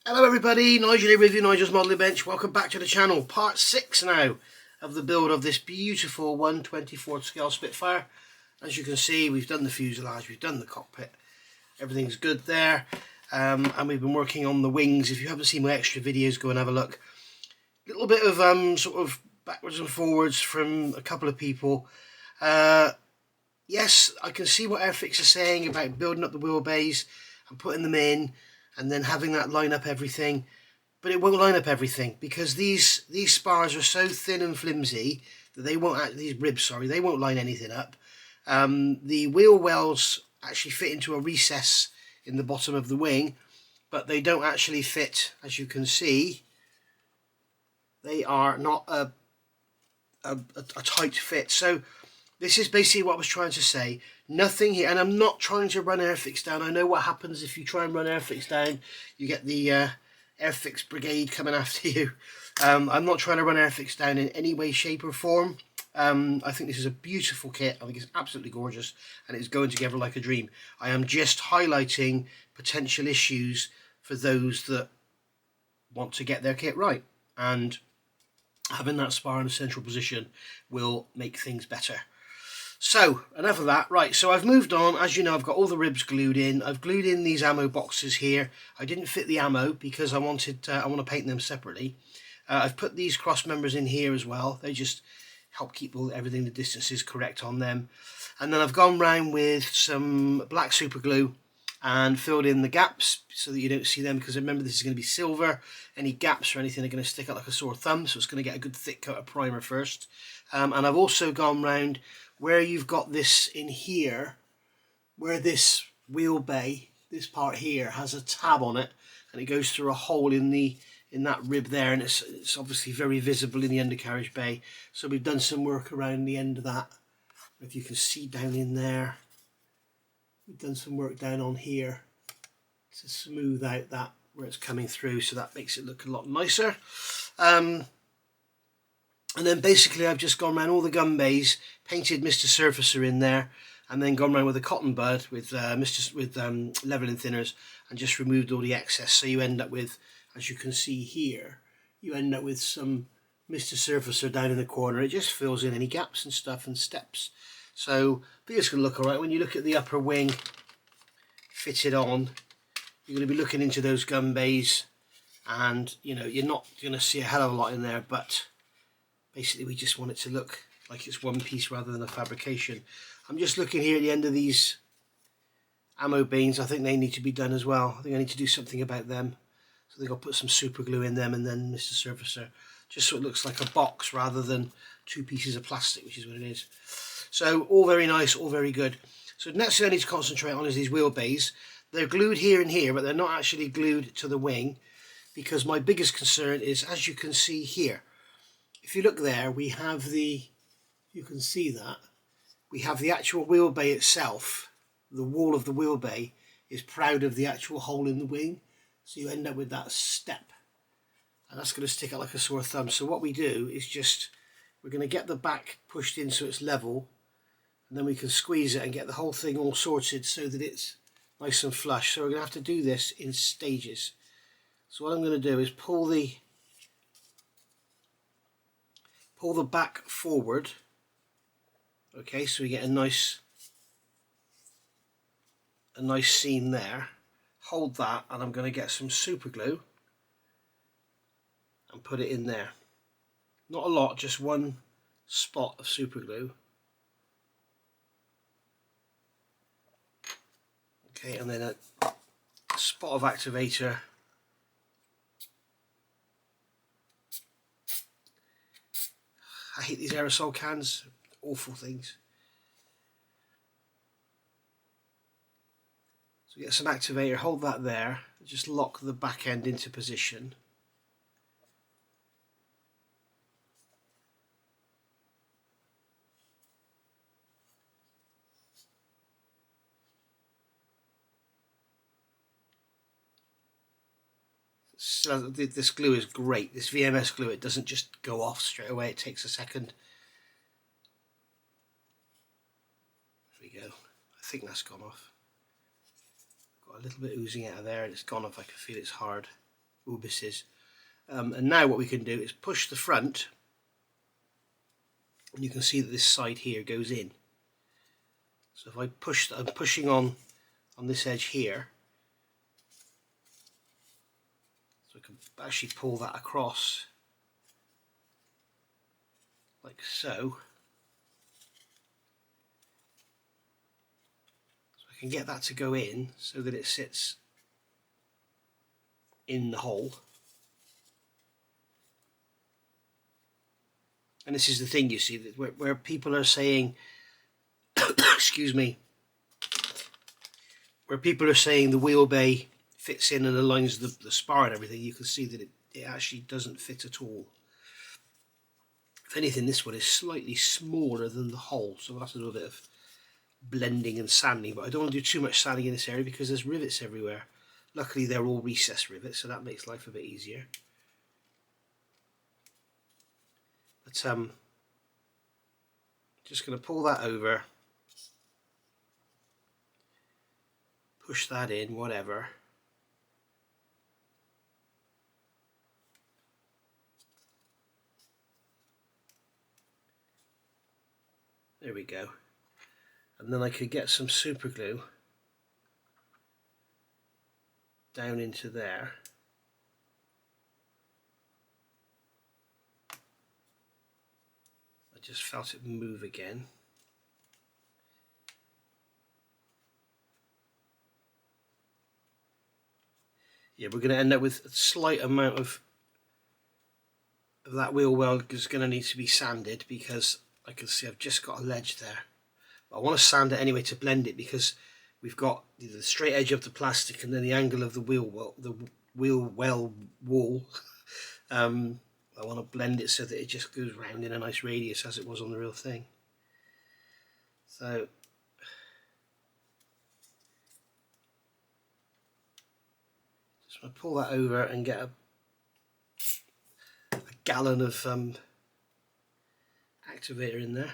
Hello everybody, Nigel here with you, Nigel's Modelling Bench. Welcome back to the channel. Part 6 now of the build of this beautiful 1/24 scale Spitfire. As you can see, we've done the fuselage, we've done the cockpit. Everything's good there. And we've been working on the wings. If you haven't seen my extra videos, go and have a look. A little bit of sort of backwards and forwards from a couple of people. Yes, I can see what Airfix is saying about building up the wheelbase and putting them in and then having that line up everything, but it won't line up everything because these spars are so thin and flimsy that they won't, these ribs, sorry, they won't line anything up. The wheel wells actually fit into a recess in the bottom of the wing, but they don't actually fit, as you can see. They are not a tight fit. So this is basically what I was trying to say. Nothing here, and I'm not trying to run Airfix down. I know what happens if you try and run Airfix down. You get the Airfix brigade coming after you. I'm not trying to run Airfix down in any way, shape or form. I think this is a beautiful kit. I think it's absolutely gorgeous and it's going together like a dream. I am just highlighting potential issues for those that want to get their kit right. And having that spar in a central position will make things better. So enough of that. Right, so I've moved on. As you know, I've got all the ribs glued in. I've glued in these ammo boxes here. I didn't fit the ammo because I want to paint them separately. I've put these cross members in here as well. They just help keep everything, the distances correct on them. And then I've gone round with some black super glue and filled in the gaps so that you don't see them, because remember this is going to be silver. Any gaps or anything are going to stick out like a sore thumb, so it's going to get a good thick coat of primer first. And I've also gone round where you've got this in here, where this wheel bay, this part here has a tab on it, and it goes through a hole in that rib there, and it's obviously very visible in the undercarriage bay. So we've done some work around the end of that. If you can see down in there, we've done some work down on here to smooth out that where it's coming through, so that makes it look a lot nicer. And then basically I've just gone around all the gun bays, painted Mr. Surfacer in there, and then gone around with a cotton bud with leveling thinners and just removed all the excess. So you end up with, as you can see here, you end up with some Mr. Surfacer down in the corner. It just fills in any gaps and stuff and steps. So I think it's going to look alright. When you look at the upper wing fitted on, you're going to be looking into those gun bays, and you know, you're not going to see a hell of a lot in there, but basically we just want it to look like it's one piece rather than a fabrication. I'm just looking here at the end of these ammo beans. I think they need to be done as well. I think I need to do something about them. So I think I'll put some super glue in them and then Mr. Surfacer, just so it looks like a box rather than two pieces of plastic, which is what it is. So all very nice, all very good. So next thing I need to concentrate on is these wheel bays. They're glued here and here, but they're not actually glued to the wing, because my biggest concern is, as you can see here, if you look there, we have you can see that, we have the actual wheel bay itself. The wall of the wheel bay is proud of the actual hole in the wing, so you end up with that step, and that's going to stick out like a sore thumb. So what we do is we're going to get the back pushed in so it's level, and then we can squeeze it and get the whole thing all sorted so that it's nice and flush. So we're going to have to do this in stages. So what I'm going to do is pull the back forward, okay, so we get a nice seam there. Hold that, and I'm going to get some super glue and put it in there. Not a lot, just one spot of super glue. Okay, and then a spot of activator. I hate these aerosol cans, awful things. So get some activator, hold that there, just lock the back end into position. So this glue is great, this VMS glue, it doesn't just go off straight away, it takes a second. There we go, I think that's gone off. Got a little bit oozing out of there and it's gone off, I can feel it's hard. wheelbases. And now what we can do is push the front, and you can see that this side here goes in. So if I push, I'm pushing on this edge here, so I can actually pull that across like so. So I can get that to go in so that it sits in the hole. And this is the thing, you see, that where people are saying excuse me, where people are saying the wheel bay fits in and aligns the spar and everything, you can see that it actually doesn't fit at all. If anything, this one is slightly smaller than the hole, so that's a little bit of blending and sanding, but I don't want to do too much sanding in this area because there's rivets everywhere. Luckily they're all recessed rivets, so that makes life a bit easier. But just going to pull that over, push that in, whatever. There we go. And then I could get some super glue down into there. I just felt it move again. Yeah, we're going to end up with a slight amount of that wheel well is going to need to be sanded because I can see I've just got a ledge there. But I want to sand it anyway to blend it because we've got the straight edge of the plastic and then the angle of the wheel well wall. I want to blend it so that it just goes round in a nice radius as it was on the real thing. So just want to pull that over and get a gallon of activator in there.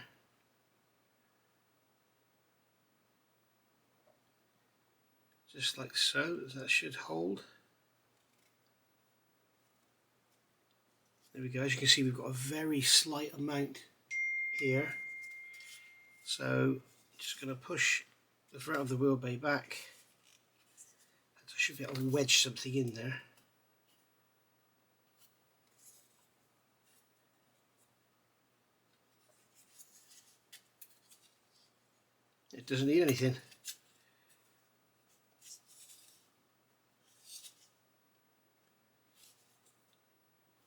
Just like so, that should hold. There we go. As you can see, we've got a very slight amount here. So just going to push the front of the wheel bay back. I should be able to wedge something in there. It doesn't need anything.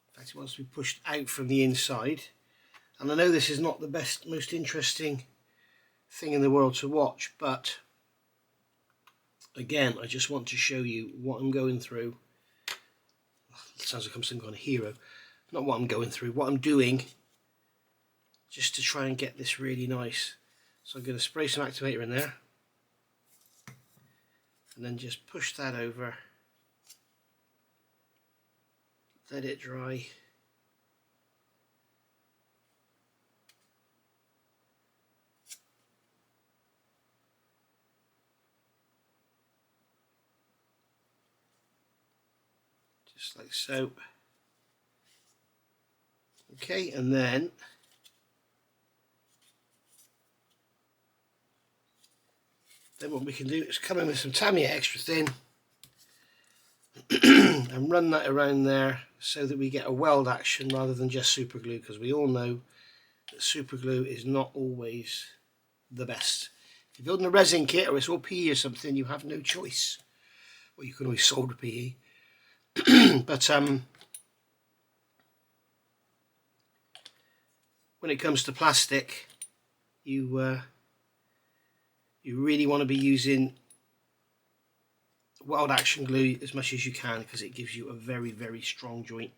In fact, it wants to be pushed out from the inside. And I know this is not the best, most interesting thing in the world to watch, but again, I just want to show you what I'm going through. It sounds like I'm some kind of hero. Not what I'm going through, what I'm doing, just to try and get this really nice. So I'm going to spray some activator in there, and then just push that over, let it dry. Just like so. Okay, and then what we can do is come in with some Tamiya extra thin and run that around there so that we get a weld action rather than just super glue, because we all know that super glue is not always the best. If you're building a resin kit or it's all PE or something, you have no choice. Well, you can always solder PE. But when it comes to plastic, you really want to be using weld action glue as much as you can, because it gives you a very, very strong joint.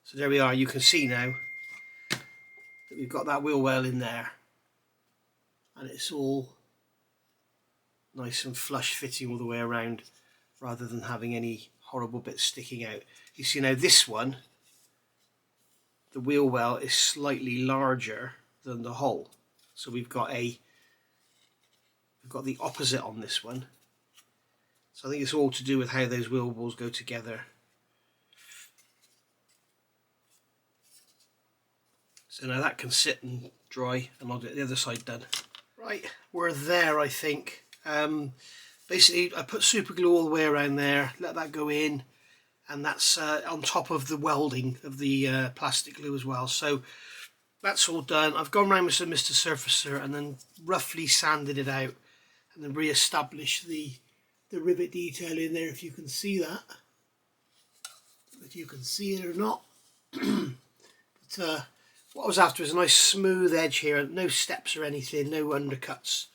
So there we are. You can see now that we've got that wheel well in there, and it's all nice and flush fitting all the way around, rather than having any horrible bits sticking out. You see now this one, the wheel well is slightly larger than the hole, so we've got the opposite on this one. So I think it's all to do with how those wheel balls go together. So now that can sit and dry, and I'll get the other side done. Right, we're there, I think. Basically, I put super glue all the way around there, let that go in, and that's on top of the welding of the plastic glue as well. So that's all done. I've gone around with some Mr. Surfacer and then roughly sanded it out, and then re-established the rivet detail in there, if you can see that. If you can see it or not. But what I was after is a nice smooth edge here, no steps or anything, no undercuts,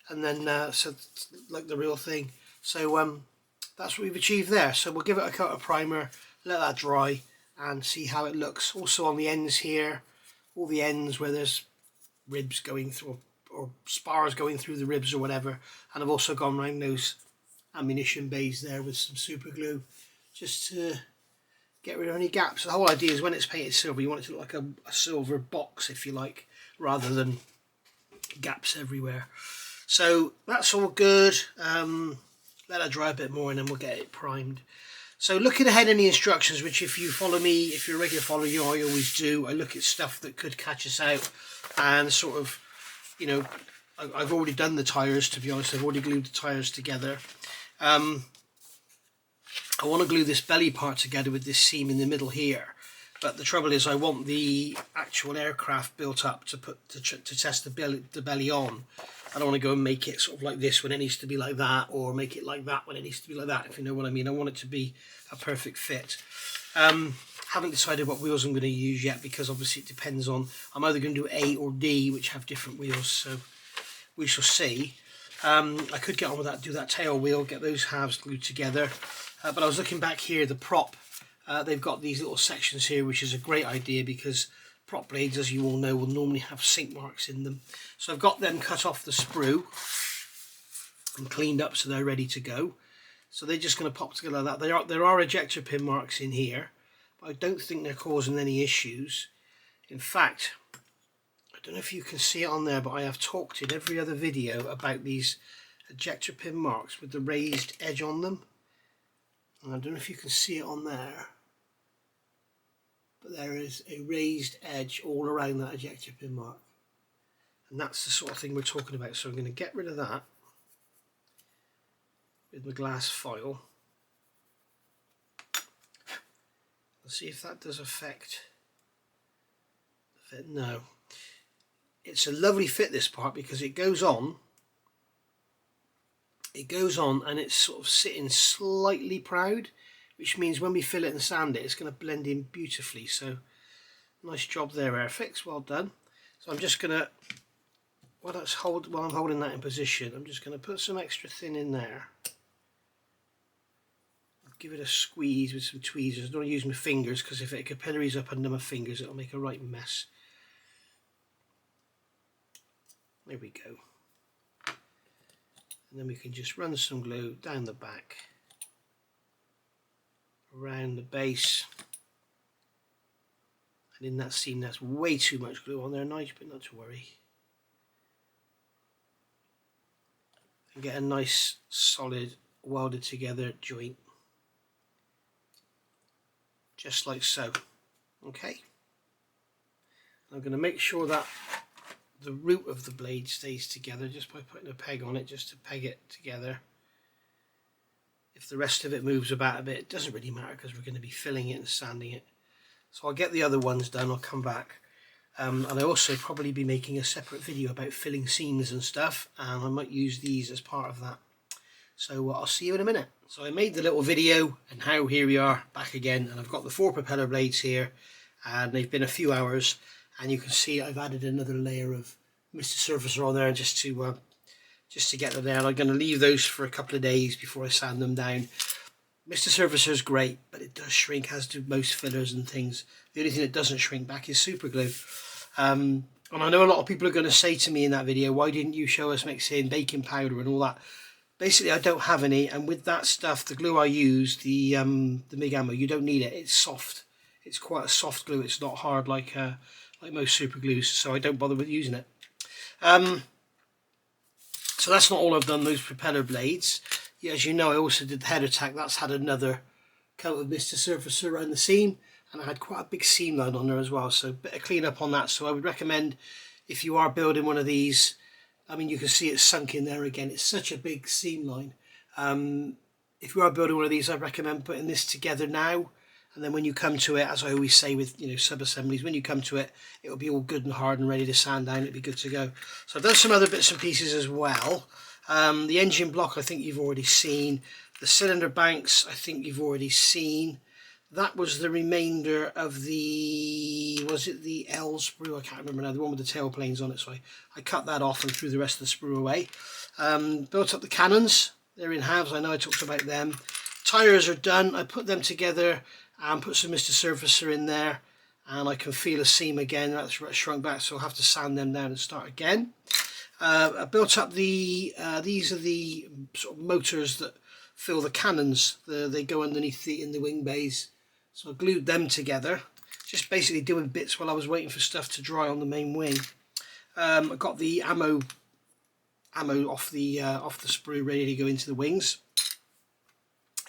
and then so like the real thing. So that's what we've achieved there. So we'll give it a coat of primer, let that dry, and see how it looks. Also on the ends here, all the ends where there's ribs going through or spars going through the ribs or whatever, and I've also gone around those ammunition bays there with some super glue just to get rid of any gaps. The whole idea is when it's painted silver, you want it to look like a silver box, if you like, rather than gaps everywhere. So that's all good. Let that dry a bit more and then we'll get it primed. So looking ahead in the instructions, which if you follow me, if you're a regular follower, I always do. I look at stuff that could catch us out and sort of, you know, I've already done the tyres, to be honest. I've already glued the tyres together. I want to glue this belly part together with this seam in the middle here, but the trouble is I want the actual aircraft built up to test the belly on. I don't want to go and make it sort of like this when it needs to be like that, or make it like that when it needs to be like that, if you know what I mean. I want it to be a perfect fit. Haven't decided what wheels I'm going to use yet, because obviously it depends on, I'm either going to do A or D, which have different wheels, so we shall see. I could get on with that, do that tail wheel, get those halves glued together. But I was looking back here, the prop, they've got these little sections here, which is a great idea because prop blades, as you all know, will normally have sink marks in them. So I've got them cut off the sprue and cleaned up so they're ready to go. So they're just going to pop together like that. There are ejector pin marks in here, but I don't think they're causing any issues. In fact, I don't know if you can see it on there, but I have talked in every other video about these ejector pin marks with the raised edge on them. And I don't know if you can see it on there, but there is a raised edge all around that ejector pin mark. And that's the sort of thing we're talking about. So I'm going to get rid of that with my glass foil. Let's see if that does affect the fit. No. It's a lovely fit, this part, because it goes on. It goes on and it's sort of sitting slightly proud, which means when we fill it and sand it, it's going to blend in beautifully. So nice job there, Airfix, well done. So I'm just going to, while I'm holding that in position, I'm just going to put some extra thin in there. Give it a squeeze with some tweezers. I don't want to use my fingers, because if it capillaries up under my fingers, it'll make a right mess. There we go. And then we can just run some glue down the back, around the base, and in that seam. That's way too much glue on there, Nigel, but not to worry. And get a nice solid welded together joint, just like so. Okay, I'm going to make sure that the root of the blade stays together just by putting a peg on it, just to peg it together. If the rest of it moves about a bit, it doesn't really matter, because we're going to be filling it and sanding it. So I'll get the other ones done, I'll come back. And I'll also probably be making a separate video about filling seams and stuff, and I might use these as part of that. So I'll see you in a minute. So I made the little video, and now here we are back again, and I've got the 4 propeller blades here, and they've been a few hours. And you can see I've added another layer of Mr. Surfacer on there just to get them there. And I'm going to leave those for a couple of days before I sand them down. Mr. Surfacer is great, but it does shrink, as do most fillers and things. The only thing that doesn't shrink back is super glue. And I know a lot of people are going to say to me in that video, why didn't you show us mixing baking powder and all that? Basically, I don't have any, and with that stuff, the glue I use, the Mk.IXc, you don't need it. It's soft. It's quite a soft glue. It's not hard like most super glues, so I don't bother with using it. So that's not all I've done, those propeller blades. as you know, I also did the header tack. That's had another coat of Mr. Surfacer around the seam, and I had quite a big seam line on there as well, so a bit of clean up on that. So I would recommend, if you are building one of these, I mean, you can see it's sunk in there again, it's such a big seam line. If you are building one of these, I'd recommend putting this together now, and then when you come to it, as I always say with, you know, sub-assemblies, when you come to it, it'll be all good and hard and ready to sand down, it'll be good to go. So I've done some other bits and pieces as well. The engine block I think you've already seen. The cylinder banks I think you've already seen. That was the remainder of the, was it the L sprue? I can't remember now, the one with the tail planes on it. So I cut that off and threw the rest of the sprue away. Built up the cannons, they're in halves, I know I talked about them. Tyres are done, I put them together and put some Mr. Surfacer in there, and I can feel a seam again. That's shrunk back, so I'll have to sand them down and start again. I built up the, these are the sort of motors that fill the cannons, they go underneath in the wing bays. So I glued them together, just basically doing bits while I was waiting for stuff to dry on the main wing. I got the ammo off the sprue ready to go into the wings.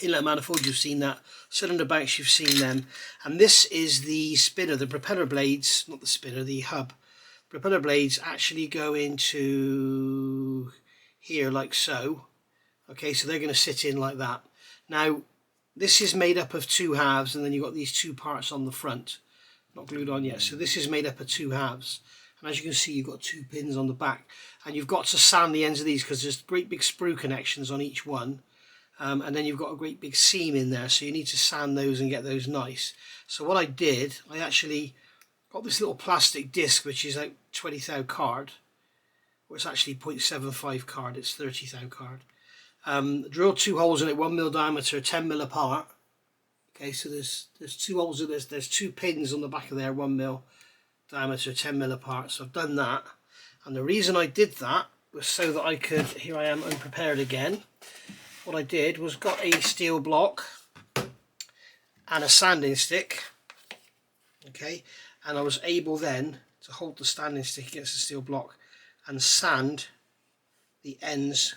Inlet manifold, you've seen that. Cylinder banks, you've seen them. And this is the spinner, the propeller blades, not the spinner, the hub. Propeller blades actually go into here like so. Okay, so they're going to sit in like that. Now, this is made up of two halves, and then you've got these two parts on the front. Not glued on yet. So this is made up of two halves. And as you can see, you've got two pins on the back. And you've got to sand the ends of these because there's great big sprue connections on each one. And then you've got a great big seam in there, so you need to sand those and get those nice. So what I did, I actually got this little plastic disc, which is like 20 thou card. Well, it's actually 0.75 card, it's 30 thou card. Drilled two holes in it, 1mm diameter, 10mm apart. Okay, so there's two holes in this, there's two pins on the back of there, 1mm diameter, 10mm apart. So I've done that, and the reason I did that was so that I could, here I am unprepared again. What I did was got a steel block and a sanding stick, okay, and I was able then to hold the sanding stick against the steel block and sand the ends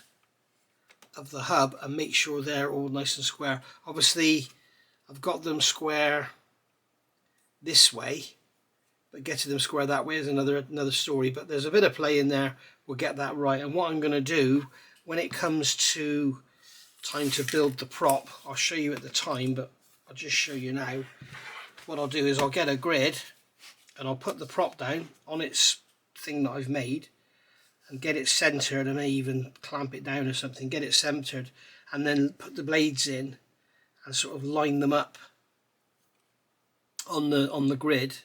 of the hub and make sure they're all nice and square. Obviously I've got them square this way, but getting them square that way is another story, but there's a bit of play in there. We'll get that right. And what I'm going to do when it comes to time to build the prop, I'll show you at the time, but I'll just show you now. What I'll do is I'll get a grid and I'll put the prop down on its thing that I've made and get it centered. I may even clamp it down or something, get it centered, and then put the blades in and sort of line them up on the grid,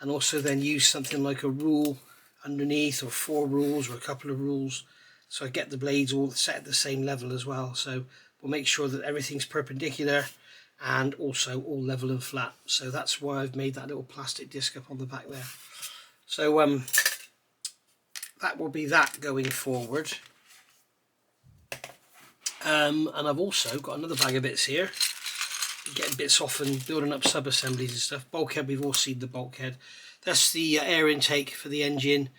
and also then use something like a rule underneath, or 4 rules or a couple of rules, so I get the blades all set at the same level as well. So we'll make sure that everything's perpendicular and also all level and flat. So that's why I've made that little plastic disc up on the back there. So that will be that going forward. And I've also got another bag of bits here. Getting bits off and building up sub-assemblies and stuff. Bulkhead, we've all seen the bulkhead. That's the air intake for the engine.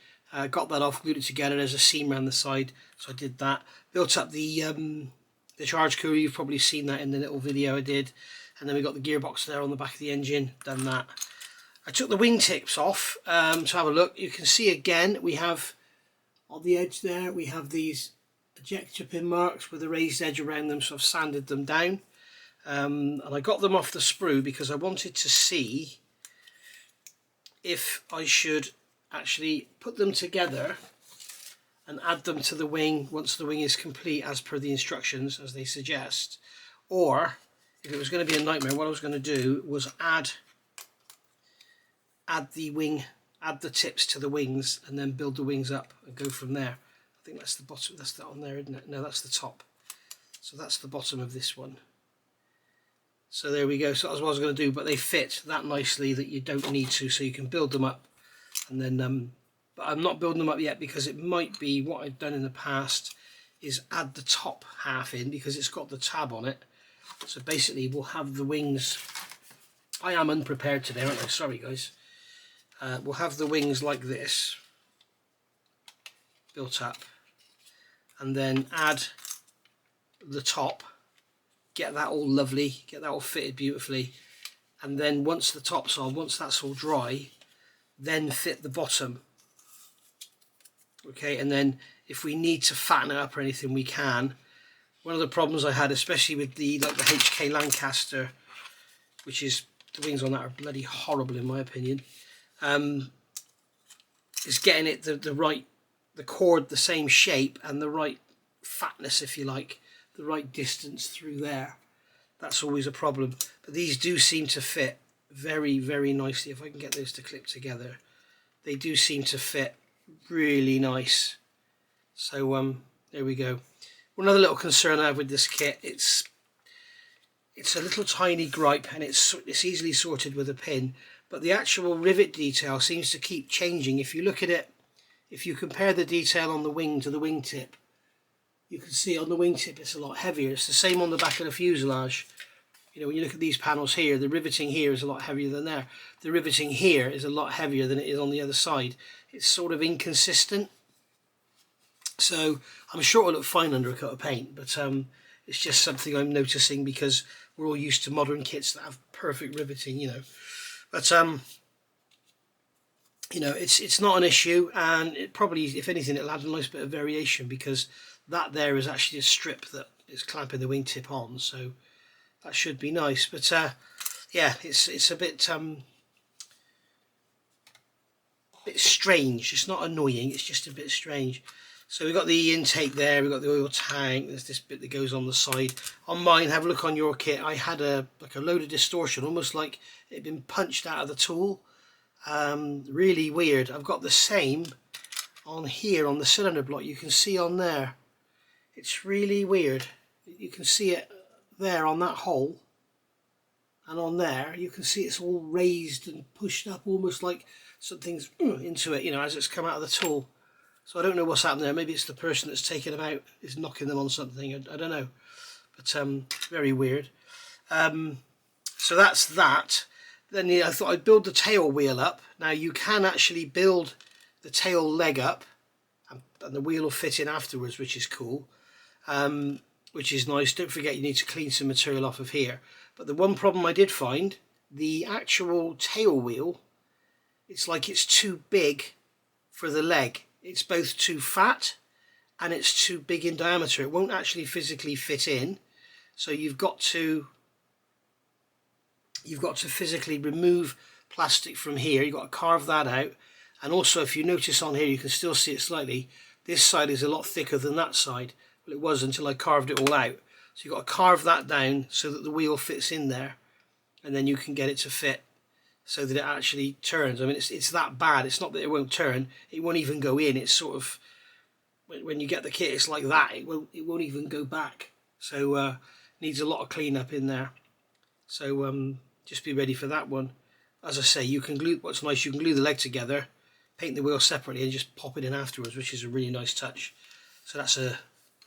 Got that off, glued it together. There's a seam around the side, so I did that. Built up the charge cooler. You've probably seen that in the little video I did. And then we got the gearbox there on the back of the engine. Done that. I took the wingtips off to have a look. You can see again we have on the edge there we have these ejector pin marks with a raised edge around them, so I've sanded them down. And I got them off the sprue because I wanted to see if I should actually put them together and add them to the wing once the wing is complete as per the instructions as they suggest, or if it was going to be a nightmare, what I was going to do was add the tips to the wings and then build the wings up and go from there. I think that's the bottom, that's that on there, isn't it? No, that's the top. So that's the bottom of this one. So there we go. So that's what I was going to do, but they fit that nicely that you don't need to, so you can build them up. And then, but I'm not building them up yet because it might be what I've done in the past is add the top half in because it's got the tab on it. So basically we'll have the wings, I am unprepared today, aren't I? Sorry guys. We'll have the wings like this, built up, and then add the top, get that all lovely, get that all fitted beautifully, and then once the top's on, once that's all dry, then fit the bottom. Okay, and then if we need to fatten it up or anything, we can. One of the problems I had, especially with the HK Lancaster, which is, the wings on that are bloody horrible in my opinion, is getting it the cord the same shape and the right fatness, if you like, the right distance through there. That's always a problem. But these do seem to fit very, very nicely. If I can get those to clip together, they do seem to fit really nice. So there we go. One other little concern I have with this kit, it's a little tiny gripe, and it's easily sorted with a pin, but the actual rivet detail seems to keep changing. If you look at it, if you compare the detail on the wing to the wingtip, you can see on the wingtip it's a lot heavier. It's the same on the back of the fuselage. You know, when you look at these panels here, the riveting here is a lot heavier than there. The riveting here is a lot heavier than it is on the other side. It's sort of inconsistent. So I'm sure it'll look fine under a coat of paint, but it's just something I'm noticing because we're all used to modern kits that have perfect riveting, you know. But you know, it's not an issue, and it probably, if anything, it'll add a nice bit of variation, because that there is actually a strip that is clamping the wingtip on, so that should be nice. But yeah, it's a bit strange. It's not annoying, it's just a bit strange. So we've got the intake there, we've got the oil tank, there's this bit that goes on the side. On mine, have a look on your kit, I had like a load of distortion, almost like it had been punched out of the tool. Really weird. I've got the same on here on the cylinder block. You can see on there, it's really weird. You can see it there on that hole, and on there you can see it's all raised and pushed up, almost like something's into it, you know, as it's come out of the tool. So I don't know what's happened there. Maybe it's the person that's taken them out is knocking them on something. I don't know, but very weird. So that's that. Then I thought I'd build the tail wheel up. Now you can actually build the tail leg up, and the wheel will fit in afterwards, which is cool, which is nice. Don't forget you need to clean some material off of here. But the one problem I did find, the actual tail wheel, it's like it's too big for the leg. It's both too fat and it's too big in diameter. It won't actually physically fit in, so you've got to physically remove plastic from here. You've got to carve that out. And also, if you notice on here, you can still see it slightly, this side is a lot thicker than that side. Well, it was until I carved it all out. So you've got to carve that down so that the wheel fits in there, and then you can get it to fit so that it actually turns. I mean, it's that bad. It's not that it won't turn, it won't even go in. It's sort of, when you get the kit, it's like that. It won't even go back. So needs a lot of cleanup in there. So just be ready for that one. As I say, you can glue, what's nice, you can glue the leg together, paint the wheel separately, and just pop it in afterwards, which is a really nice touch. So that's a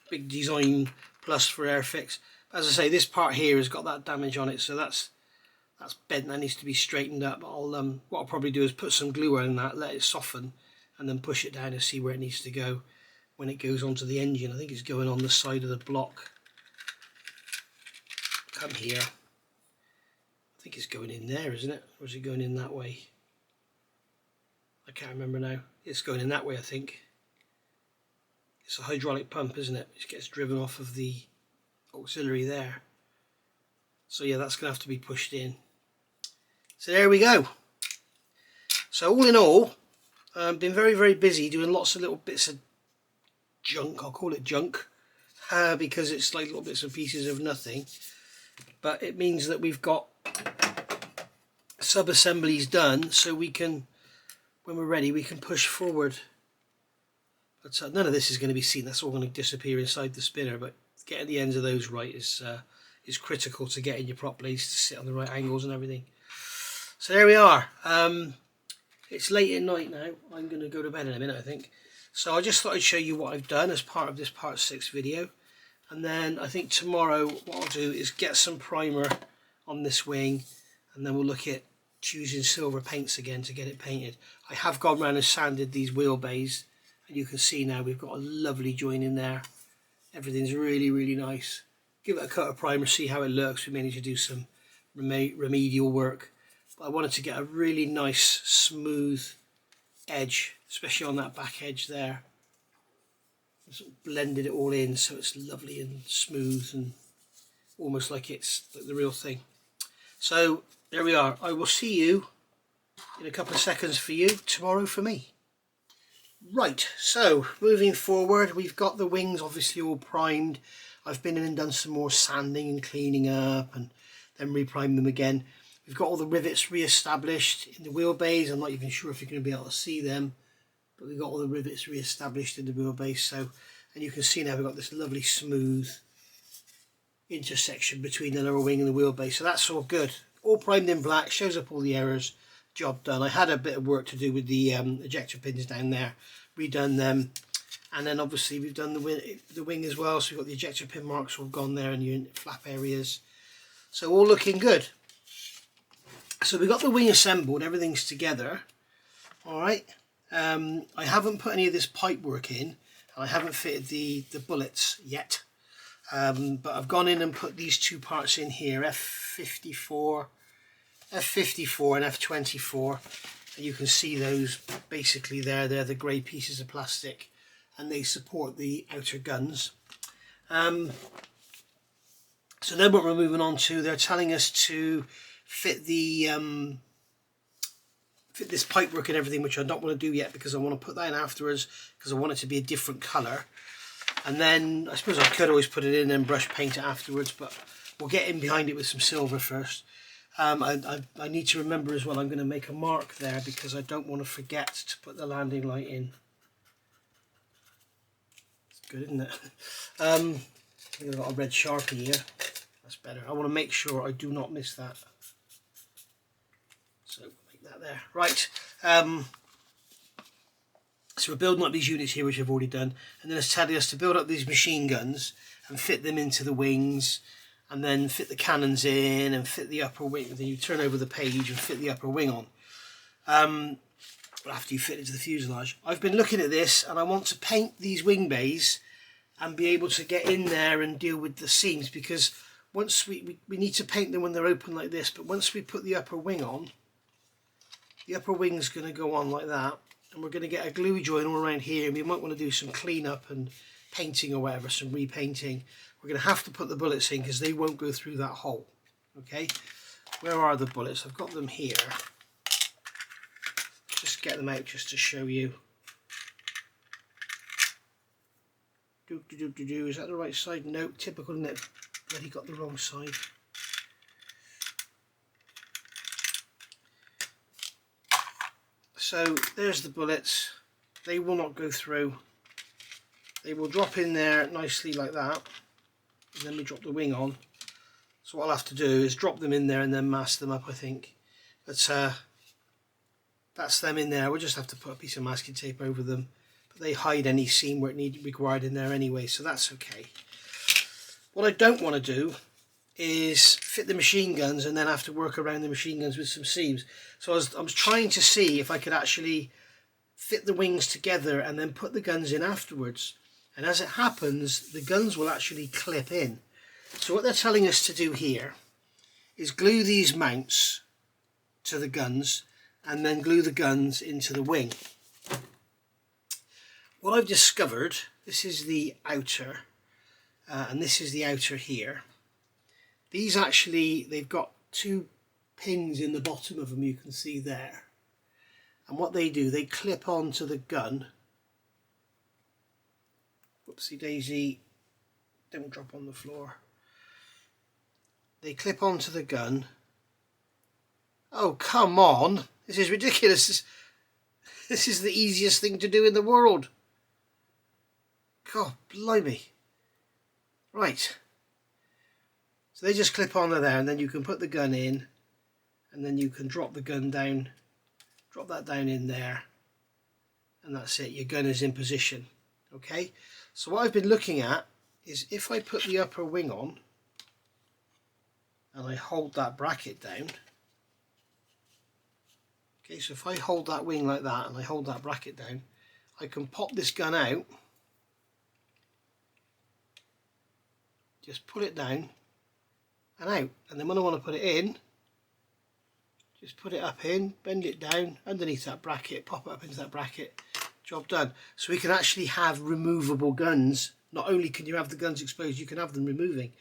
big design plus for Airfix. As I say, this part here has got that damage on it, so that's bent. That needs to be straightened up. What I'll probably do is put some glue on that, let it soften, and then push it down and see where it needs to go when it goes onto the engine. I think it's going on the side of the block. Come here. I think it's going in there, isn't it? Or is it going in that way? I can't remember now. It's going in that way, I think. It's a hydraulic pump, isn't it? It gets driven off of the auxiliary there. So yeah, that's going to have to be pushed in. So there we go. So all in all, I've been very, very busy doing lots of little bits of junk. I'll call it junk because it's like little bits and pieces of nothing. But it means that we've got sub-assemblies done, so we can, when we're ready, we can push forward. But none of this is going to be seen. That's all going to disappear inside the spinner. But getting the ends of those right is critical to getting your prop blades to sit on the right angles and everything. So there we are. It's late at night now. I'm going to go to bed in a minute, I think. So I just thought I'd show you what I've done as part of this part 6 video. And then I think tomorrow what I'll do is get some primer on this wing, and then we'll look at choosing silver paints again to get it painted. I have gone around and sanded these wheel bays, and you can see now we've got a lovely join in there. Everything's really, really nice. Give it a coat of primer, see how it looks. We may need to do some remedial work. But I wanted to get a really nice, smooth edge, especially on that back edge there. Sort of blended it all in so it's lovely and smooth and almost like it's the real thing. So there we are. I will see you in a couple of seconds for you, tomorrow for me. Right, so moving forward, we've got the wings obviously all primed. I've been in and done some more sanding and cleaning up and then reprimed them again. We've got all the rivets re-established in the wheelbase. I'm not even sure if you're going to be able to see them, but we've got all the rivets re-established in the wheelbase. So, and you can see now we've got this lovely smooth intersection between the lower wing and the wheelbase. So that's all good. All primed in black, shows up all the errors. Job done. I had a bit of work to do with the ejector pins down there, redone them, and then obviously we've done the wing as well. So we've got the ejector pin marks all gone there and your flap areas. So all looking good. So we got the wing assembled, everything's together. All right. I haven't put any of this pipe work in. I haven't fitted the bullets yet, but I've gone in and put these two parts in here, F54 and F24, and you can see those basically there. They're the grey pieces of plastic and they support the outer guns. So then what we're moving on to, they're telling us to fit the fit this pipework and everything, which I don't want to do yet because I want to put that in afterwards because I want it to be a different colour. And then I suppose I could always put it in and brush paint it afterwards, but we'll get in behind it with some silver first. I need to remember as well, I'm going to make a mark there because I don't want to forget to put the landing light in. It's good, isn't it? I think I've got a red Sharpie here. That's better. I want to make sure I do not miss that. So make that there. Right. So we're building up these units here, which I've already done, and then it's telling us to build up these machine guns and fit them into the wings, and then fit the cannons in and fit the upper wing. Then you turn over the page and fit the upper wing on. After you fit it to the fuselage. I've been looking at this and I want to paint these wing bays and be able to get in there and deal with the seams, because once we need to paint them when they're open like this, but once we put the upper wing on, the upper wing's going to go on like that, and we're going to get a glue joint all around here, and we might want to do some cleanup and painting or whatever, some repainting. We're going to have to put the bullets in because they won't go through that hole. Okay, where are the bullets? I've got them here. Just get them out just to show you. Is that the right side? No, typical, isn't it? Bloody got the wrong side. So there's the bullets. They will not go through. They will drop in there nicely like that, and then we drop the wing on. So what I'll have to do is drop them in there and then mask them up, I think. But that's them in there. We'll just have to put a piece of masking tape over them. But they hide any seam where it required in there anyway, so that's okay. What I don't want to do is fit the machine guns and then have to work around the machine guns with some seams. So I was trying to see if I could actually fit the wings together and then put the guns in afterwards. And as it happens, the guns will actually clip in. So what they're telling us to do here is glue these mounts to the guns and then glue the guns into the wing. What I've discovered, this is the outer and this is the outer here. These actually, they've got two pins in the bottom of them, you can see there. And what they do, they clip onto the gun. Whoopsie daisy, don't drop on the floor. They clip onto the gun. Oh, come on. This is ridiculous. This is the easiest thing to do in the world. God, blimey. Right. So they just clip onto there, and then you can put the gun in, and then you can drop the gun down, drop that down in there, and that's it. Your gun is in position. Okay. So what I've been looking at is if I put the upper wing on, and I hold that bracket down. Okay, so if I hold that wing like that and I hold that bracket down, I can pop this gun out just pull it down and out, and then when I want to put it in, just put it up in, bend it down underneath that bracket, pop it up into that bracket, job done. So we can actually have removable guns. Not only can you have the guns exposed, you can have them removing.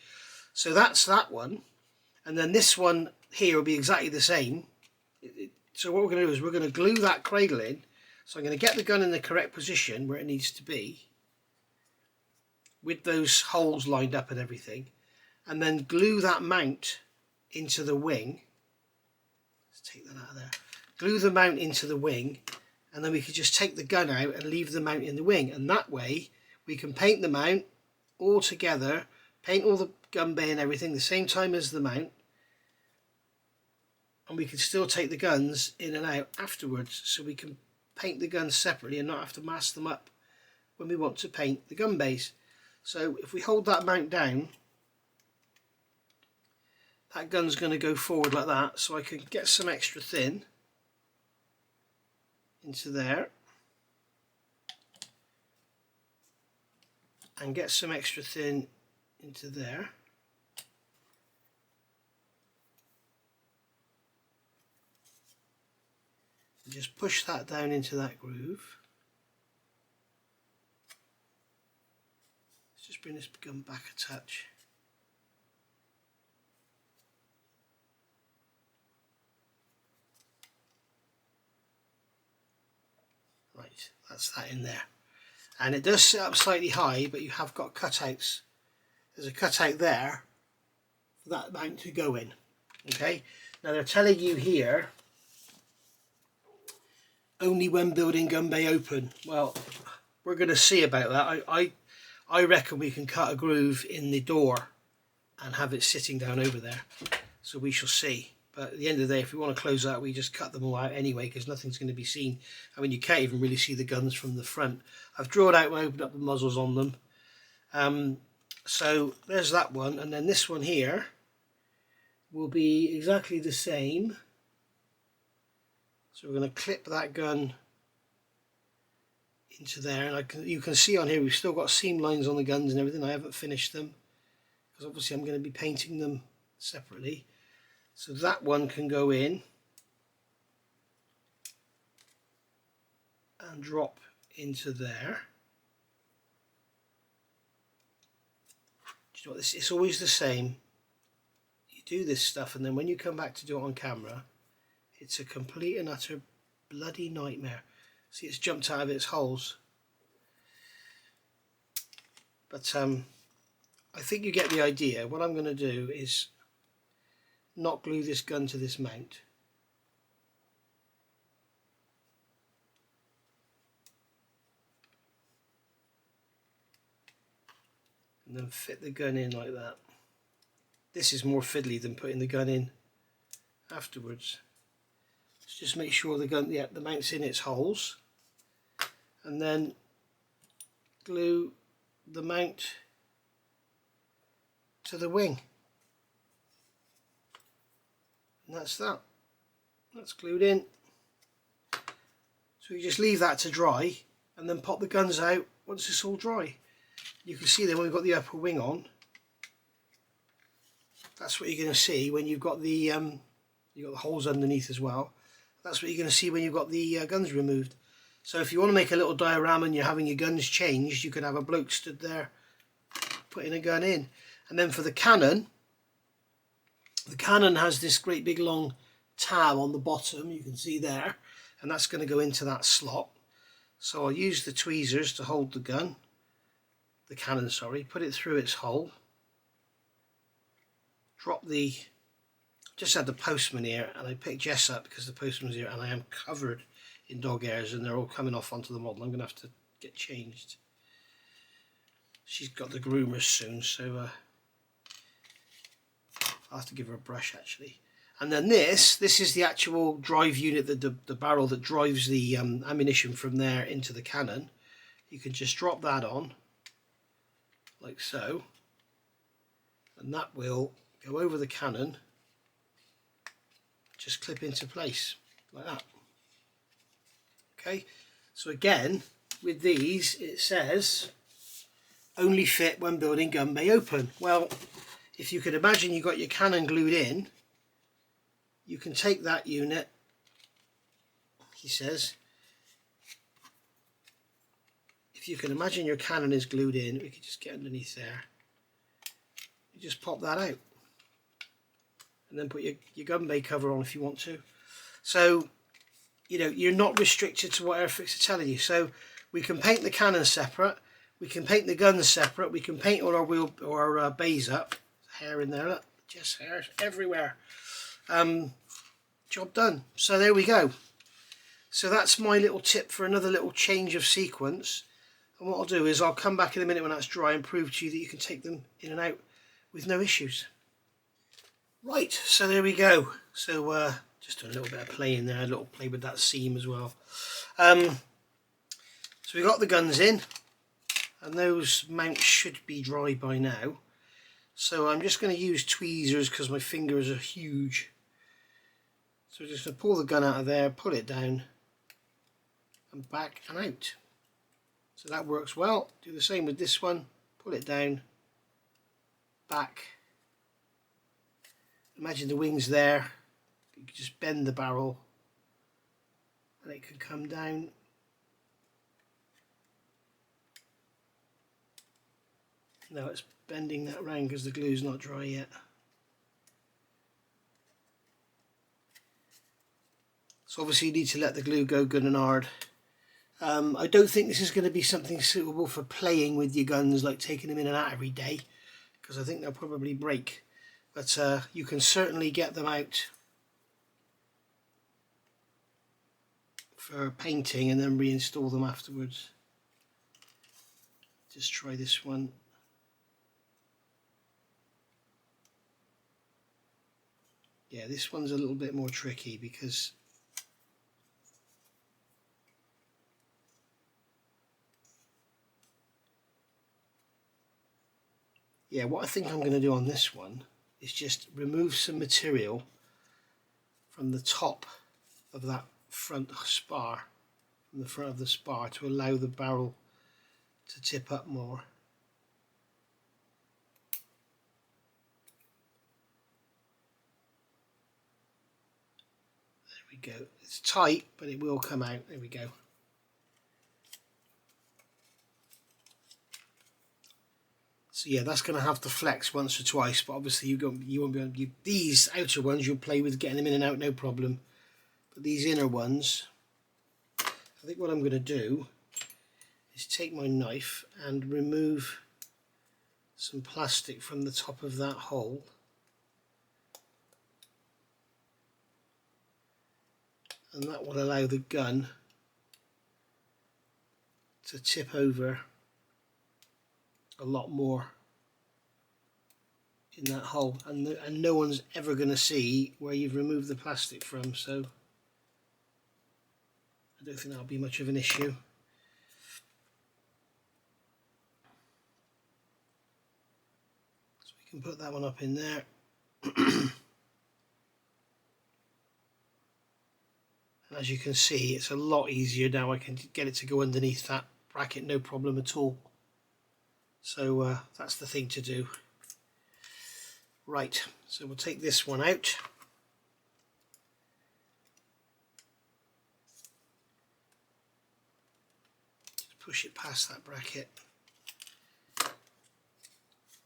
So that's that one, and then this one here will be exactly the same. So what we're going to do is we're going to glue that cradle in. So I'm going to get the gun in the correct position where it needs to be, with those holes lined up and everything, and then glue that mount into the wing. Let's take that out of there. Glue the mount into the wing, and then we can just take the gun out and leave the mount in the wing, and that way we can paint the mount all together, paint all the gun bay and everything the same time as the mount, and we can still take the guns in and out afterwards, so we can paint the guns separately and not have to mask them up when we want to paint the gun bays. So if we hold that mount down, that gun's going to go forward like that, so I can get some extra thin into there and get some extra thin into there. And just push that down into that groove. Let's just bring this gun back a touch. Right, that's that in there. And it does sit up slightly high, but you have got cutouts. There's a cutout there for that mount to go in. Okay, now they're telling you here only when building gun bay open. Well, we're going to see about that. I reckon we can cut a groove in the door and have it sitting down over there, so we shall see. But at the end of the day, if we want to close out, we just cut them all out anyway, because nothing's going to be seen. I mean, you can't even really see the guns from the front. I've drawn out and opened up the muzzles on them. So there's that one, and then this one here will be exactly the same. So we're going to clip that gun into there, and you can see on here we've still got seam lines on the guns and everything. I haven't finished them because obviously I'm going to be painting them separately. So that one can go in and drop into there. Do you know what, it's always the same. You do this stuff, and then when you come back to do it on camera, it's a complete and utter bloody nightmare. See, it's jumped out of its holes. But I think you get the idea. What I'm going to do is not glue this gun to this mount. And then fit the gun in like that. This is more fiddly than putting the gun in afterwards. Let's just make sure the gun, the mount's in its holes, and then glue the mount to the wing. And that's that. That's glued in. So you just leave that to dry and then pop the guns out once it's all dry. You can see then when we've got the upper wing on, that's what you're going to see when you've got the holes underneath as well. That's what you're going to see when you've got the guns removed. So if you want to make a little diorama and you're having your guns changed, you can have a bloke stood there putting a gun in. And then for the cannon has this great big long tab on the bottom, you can see there, and that's going to go into that slot. So I'll use the tweezers to hold the cannon, put it through its hole, just had the postman here, and I picked Jess up because the postman's here, and I am covered in dog hairs and they're all coming off onto the model. I'm going to have to get changed. She's got the groomers soon, so I'll have to give her a brush actually. And then this is the actual drive unit, the barrel that drives the ammunition from there into the cannon. You can just drop that on like so, and that will go over the cannon, just clip into place like that. Okay, so again with these it says only fit when building gun bay open. Well, if you could imagine you got your cannon glued in, you can take that unit, he says, if you can imagine your cannon is glued in, we could just get underneath there, you just pop that out and then put your gun bay cover on if you want to. So, you know, you're not restricted to what Airfix are telling you. So we can paint the cannon separate, we can paint the guns separate, we can paint all our wheel or our bays up. Hair in there, look, just hairs everywhere. Job done. So there we go. So that's my little tip for another little change of sequence. And what I'll do is I'll come back in a minute when that's dry and prove to you that you can take them in and out with no issues. Right, so there we go. So just do a little bit of play in there, a little play with that seam as well. So we got the guns in, and those mounts should be dry by now. So I'm just going to use tweezers because my fingers are huge. So we're just going to pull the gun out of there, pull it down, and back and out. So that works well. Do the same with this one, pull it down, back. Imagine the wings there. You can just bend the barrel and it can come down. Now it's bending that round because the glue's not dry yet. So obviously you need to let the glue go good and hard. I don't think this is going to be something suitable for playing with your guns, like taking them in and out every day, because I think they'll probably break. But you can certainly get them out for painting and then reinstall them afterwards. Just try this one. Yeah, this one's a little bit more tricky because yeah, what I think I'm going to do on this one is just remove some material from the top of that front spar, from the front of the spar, to allow the barrel to tip up more. There we go. It's tight, but it will come out. There we go. So yeah, that's going to have to flex once or twice, but obviously you won't be able to. These outer ones you'll play with getting them in and out no problem, but these inner ones, I think what I'm going to do is take my knife and remove some plastic from the top of that hole. And that will allow the gun to tip over a lot more in that hole, and no one's ever going to see where you've removed the plastic from, so I don't think that'll be much of an issue. So we can put that one up in there. And as you can see, it's a lot easier now. I can get it to go underneath that bracket no problem at all. So that's the thing to do. Right, so we'll take this one out. Just push it past that bracket.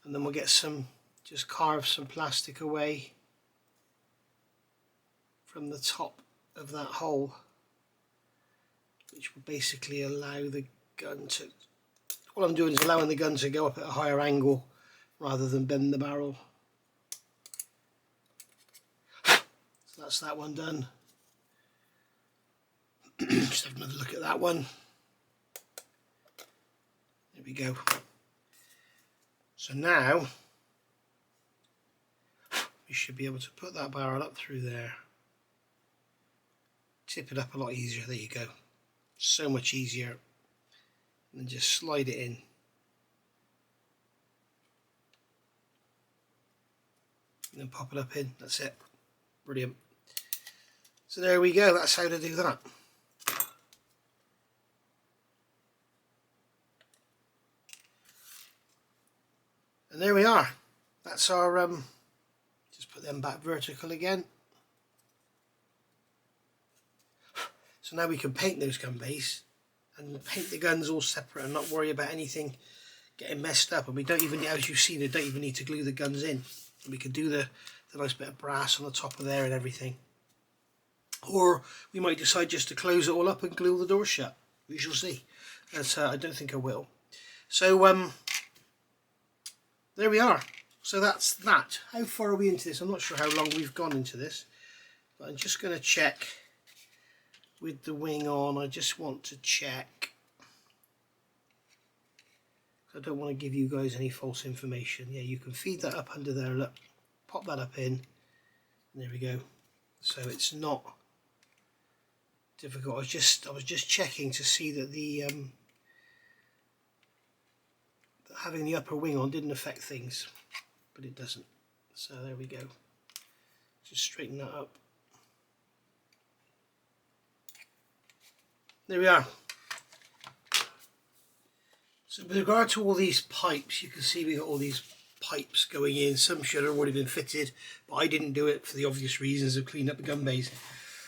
And then we'll get some, just carve some plastic away from the top of that hole, which will basically allow the gun to, all I'm doing is allowing the gun to go up at a higher angle rather than bend the barrel. So that's that one done. Just have another look at that one. There we go. So now we should be able to put that barrel up through there. Tip it up a lot easier. There you go. So much easier. And then just slide it in. And then pop it up in. That's it. Brilliant. So there we go. That's how to do that. And there we are. That's our just put them back vertical again. So now we can paint those gun bays and paint the guns all separate and not worry about anything getting messed up. And we don't even, as you've seen, we don't even need to glue the guns in. And we can do the nice bit of brass on the top of there and everything. Or we might decide just to close it all up and glue the door shut. We shall see. That's, I don't think I will. So there we are. So that's that. How far are we into this? I'm not sure how long we've gone into this, but I'm just going to check with the wing on. I just want to check. I don't want to give you guys any false information. Yeah, you can feed that up under there. Look, pop that up in. And there we go. So it's not difficult. I was just checking to see that the having the upper wing on didn't affect things, but it doesn't. So there we go. Just straighten that up. There we are. So with regard to all these pipes, you can see we got all these pipes going in. Some should have already been fitted, but I didn't do it for the obvious reasons of cleaning up the gun bays.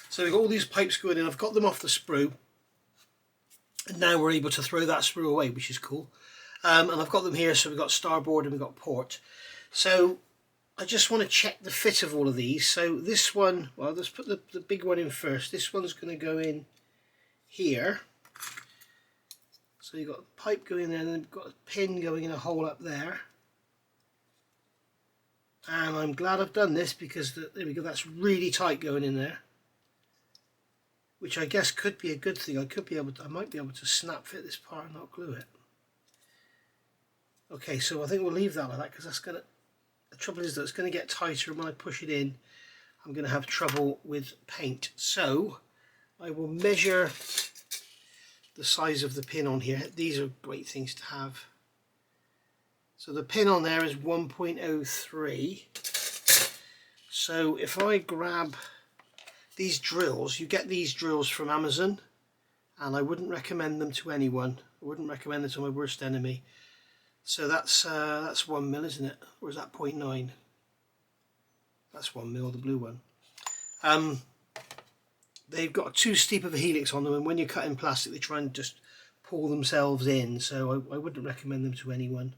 So we've got all these pipes going in. I've got them off the sprue, and now we're able to throw that sprue away, which is cool. And I've got them here, so we've got starboard and we've got port. So I just want to check the fit of all of these. So this one, well, let's put the big one in first. This one's going to go in here. So you've got a pipe going in there, and then we've got a pin going in a hole up there. And I'm glad I've done this because there we go, that's really tight going in there. Which I guess could be a good thing. I might be able to snap fit this part and not glue it. Okay, so I think we'll leave that like that because that's gonna. The trouble is that it's going to get tighter, and when I push it in, I'm going to have trouble with paint. So I will measure the size of the pin on here. These are great things to have. So the pin on there is 1.03. So if I grab these drills, you get these drills from Amazon, and I wouldn't recommend them to anyone. I wouldn't recommend them to my worst enemy. So that's 1 mil, isn't it? Or is that 0.9? That's 1 mil, the blue one. They've got too steep of a helix on them, and when you're cutting plastic, they try and just pull themselves in. So I wouldn't recommend them to anyone.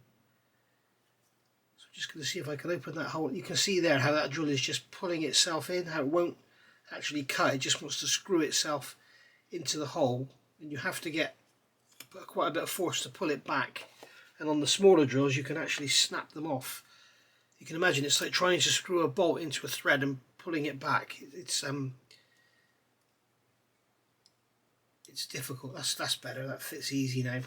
So I'm just going to see if I can open that hole. You can see there how that drill is just pulling itself in, how it won't actually cut. It just wants to screw itself into the hole, and you have to get quite a bit of force to pull it back. And on the smaller drills, you can actually snap them off. You can imagine it's like trying to screw a bolt into a thread and pulling it back. It's difficult. That's better. That fits easy now.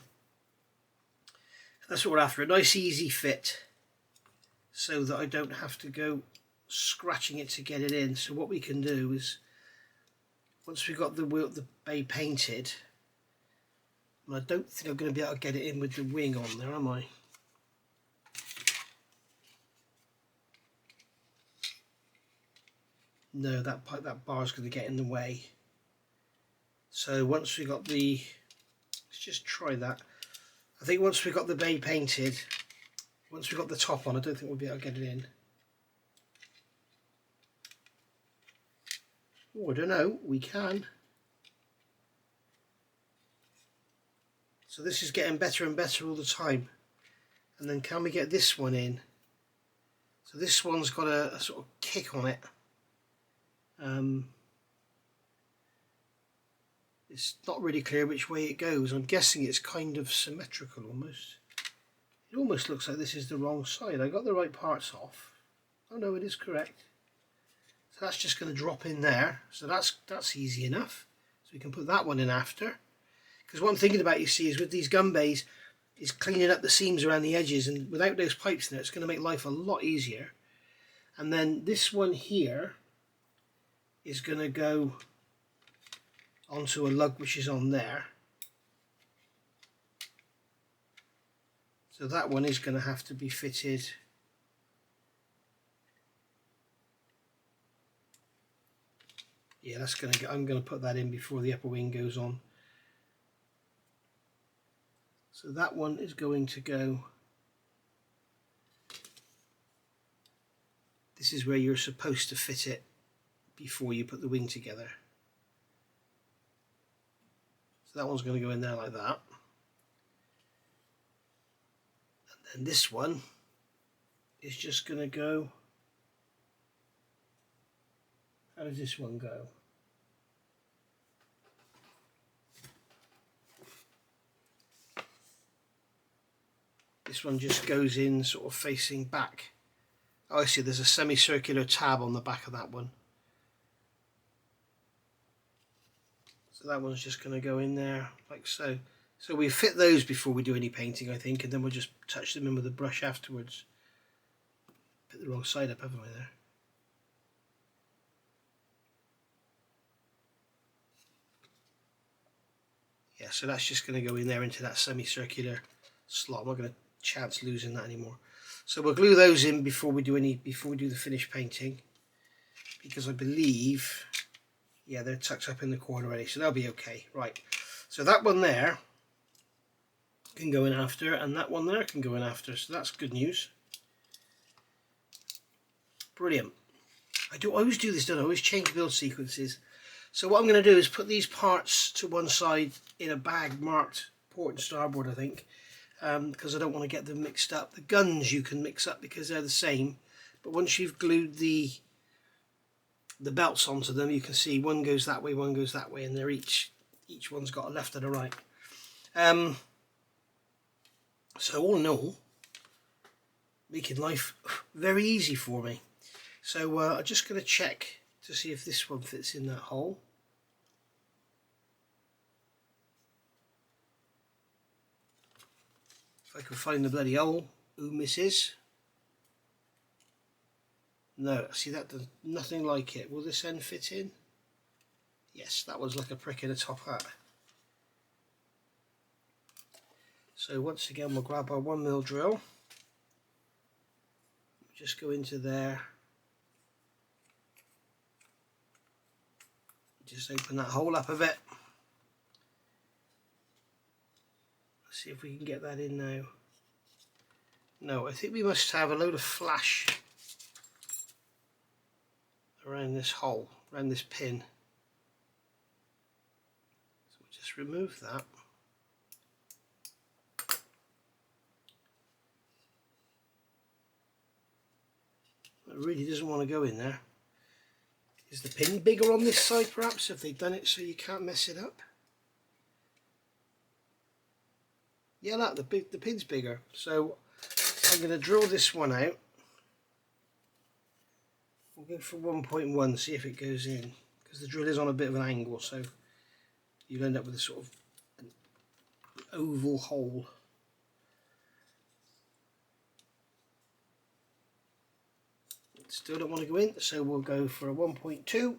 That's what we're after, a nice easy fit, so that I don't have to go scratching it to get it in. So what we can do is, once we've got the bay painted, and I don't think I'm going to be able to get it in with the wing on there, am I? No, that bar's going to get in the way. So once we got the, let's just try that. I think once we've got the bay painted, once we've got the top on, I don't think we'll be able to get it in. Oh, I don't know, we can. So this is getting better and better all the time. And then can we get this one in? So this one's got a sort of kick on it. It's not really clear which way it goes. I'm guessing it's kind of symmetrical almost. It almost looks like this is the wrong side. I got the right parts off. Oh no, it is correct. So that's just going to drop in there. So that's easy enough. So we can put that one in after. Because what I'm thinking about, you see, is with these gun bays, is cleaning up the seams around the edges, and without those pipes in there, it's going to make life a lot easier. And then this one here is going to go onto a lug which is on there. So that one is going to have to be fitted. Yeah, that's going to go. I'm going to put that in before the upper wing goes on. So that one is going to go is where you're supposed to fit it before you put the wing together. So that one's going to go in there like that. And then this one is just going to go. How does this one go? This one just goes in sort of facing back. Oh, I see, there's a semicircular tab on the back of that one. So that one's just going to go in there like so. So we fit those before we do any painting, I think, and then we'll just touch them in with a brush afterwards. Put the wrong side up, haven't I, there? Yeah, so that's just going to go in there into that semicircular slot. I'm not going to chance losing that anymore. So we'll glue those in before we do the finished painting, because I believe, yeah, they're tucked up in the corner already, so they'll be okay. Right, so that one there can go in after, and that one there can go in after, so that's good news. Brilliant. I always do this, don't I? I always change build sequences. So what I'm going to do is put these parts to one side in a bag marked port and starboard, I think, because I don't want to get them mixed up. The guns you can mix up because they're the same, but once you've glued the belts onto them, you can see one goes that way, one goes that way, and they're each one's got a left and a right. So all in all, making life very easy for me. So I'm just going to check to see if this one fits in that hole. If I can find the bloody hole. Ooh, misses. No, see, that does nothing like it. Will this end fit in? Yes, that was like a prick in a top hat. So once again, we'll grab our 1mm drill. Just go into there. Just open that hole up a bit. Let's see if we can get that in now. No, I think we must have a load of flash around this hole, around this pin. So we'll just remove that. It really doesn't want to go in there. Is the pin bigger on this side perhaps? Have they done it so you can't mess it up? Yeah, look, the pin's bigger. So I'm going to drill this one out. We'll go for 1.1, see if it goes in, because the drill is on a bit of an angle, so you'll end up with a sort of an oval hole. Still don't want to go in, so we'll go for a 1.2. It'll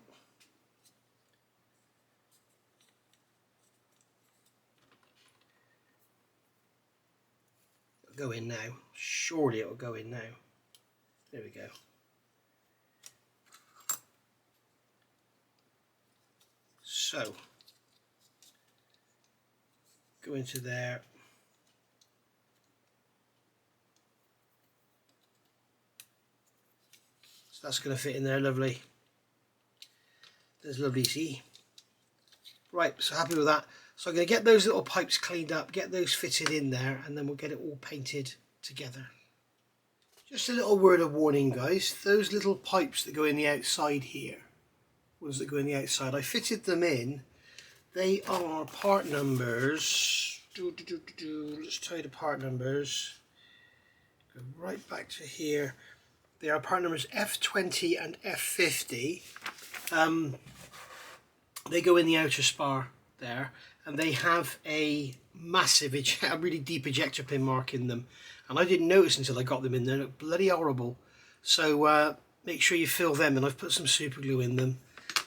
go in now. Surely it'll go in now. There we go. So, go into there. So that's going to fit in there, lovely. There's lovely, see? Right, so happy with that. So I'm going to get those little pipes cleaned up, get those fitted in there, and then we'll get it all painted together. Just a little word of warning, guys. Those little pipes that go in the outside here, ones that go in the outside, I fitted them in. They are part numbers. Let's tell you the part numbers. Go right back to here. They are part numbers F20 and F50. They go in the outer spar there, and they have a massive, a really deep ejector pin mark in them. And I didn't notice until I got them in there. They look bloody horrible. So make sure you fill them, and I've put some super glue in them.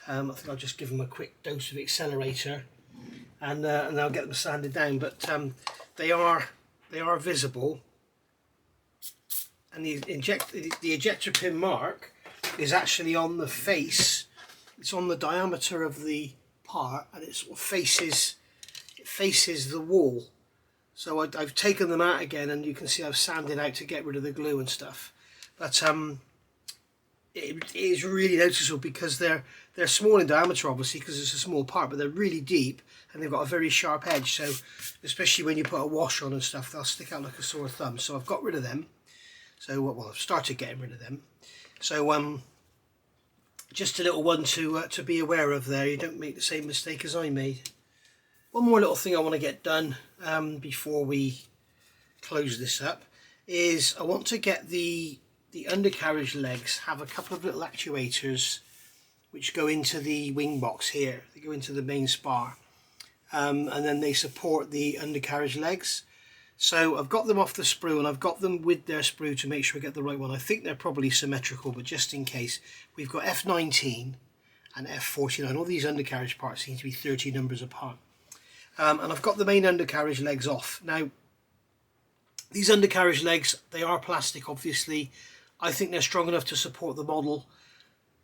I think I'll just give them a quick dose of accelerator, and I'll get them sanded down. But they are visible, and the ejector pin mark is actually on the face. It's on the diameter of the part, and it sort of faces the wall. So I've taken them out again, and you can see I've sanded out to get rid of the glue and stuff. But it is really noticeable because they're small in diameter, obviously, because it's a small part, but they're really deep and they've got a very sharp edge. So especially when you put a wash on and stuff, they'll stick out like a sore thumb. So I've got rid of them. So well, I've started getting rid of them. So just a little one to be aware of there. You don't make the same mistake as I made. One more little thing I want to get done before we close this up is I want to get the undercarriage legs have a couple of little actuators which go into the wing box here. They go into the main spar, and then they support the undercarriage legs. So I've got them off the sprue and I've got them with their sprue to make sure I get the right one. I think they're probably symmetrical, but just in case, we've got F19 and F49. All these undercarriage parts seem to be 30 numbers apart. And I've got the main undercarriage legs off. Now, these undercarriage legs, they are plastic, obviously. I think they're strong enough to support the model.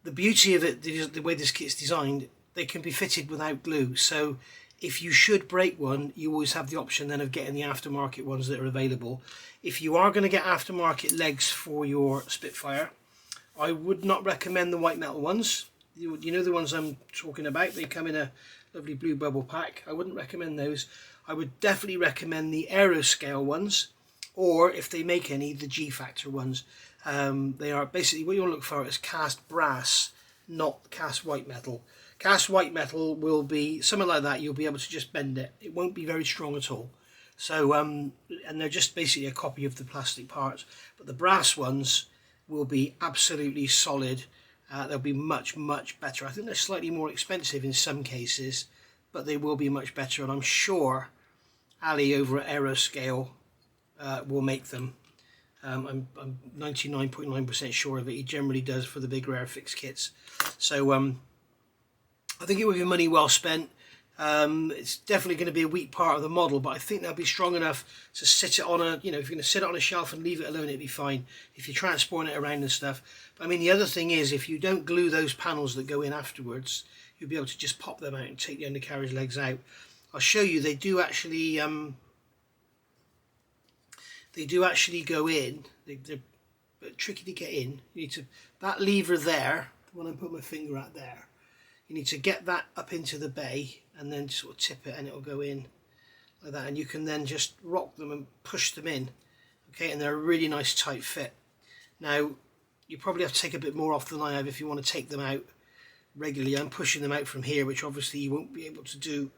The beauty of it, the way this kit's designed, they can be fitted without glue. So if you should break one, you always have the option then of getting the aftermarket ones that are available. If you are going to get aftermarket legs for your Spitfire, I would not recommend the white metal ones. You know the ones I'm talking about? They come in a lovely blue bubble pack. I wouldn't recommend those. I would definitely recommend the Aeroscale ones, or if they make any, the G Factor ones. They are basically, what you want to look for is cast brass, not cast white metal. Cast white metal will be something like that. You'll be able to just bend it. It won't be very strong at all. So and they're just basically a copy of the plastic parts, but the brass ones will be absolutely solid. They'll be much better. I think they're slightly more expensive in some cases, but they will be much better, and I'm sure Ali over at Aeroscale will make them. I'm 99.9% sure of it. He generally does for the bigger Airfix kits. So I think it would be money well spent. It's definitely going to be a weak part of the model, but I think they'll be strong enough to sit it on a, if you're going to sit it on a shelf and leave it alone, it'd be fine. If you're transporting it around and stuff. But I mean, the other thing is, if you don't glue those panels that go in afterwards, you'll be able to just pop them out and take the undercarriage legs out. I'll show you, they do actually go in. They're tricky to get in. You need to, that lever there, the one I put my finger at there, you need to get that up into the bay and then sort of tip it and it'll go in like that, and you can then just rock them and push them in. Okay, and they're a really nice tight fit. Now you probably have to take a bit more off than I have if you want to take them out regularly. I'm pushing them out from here, which obviously you won't be able to do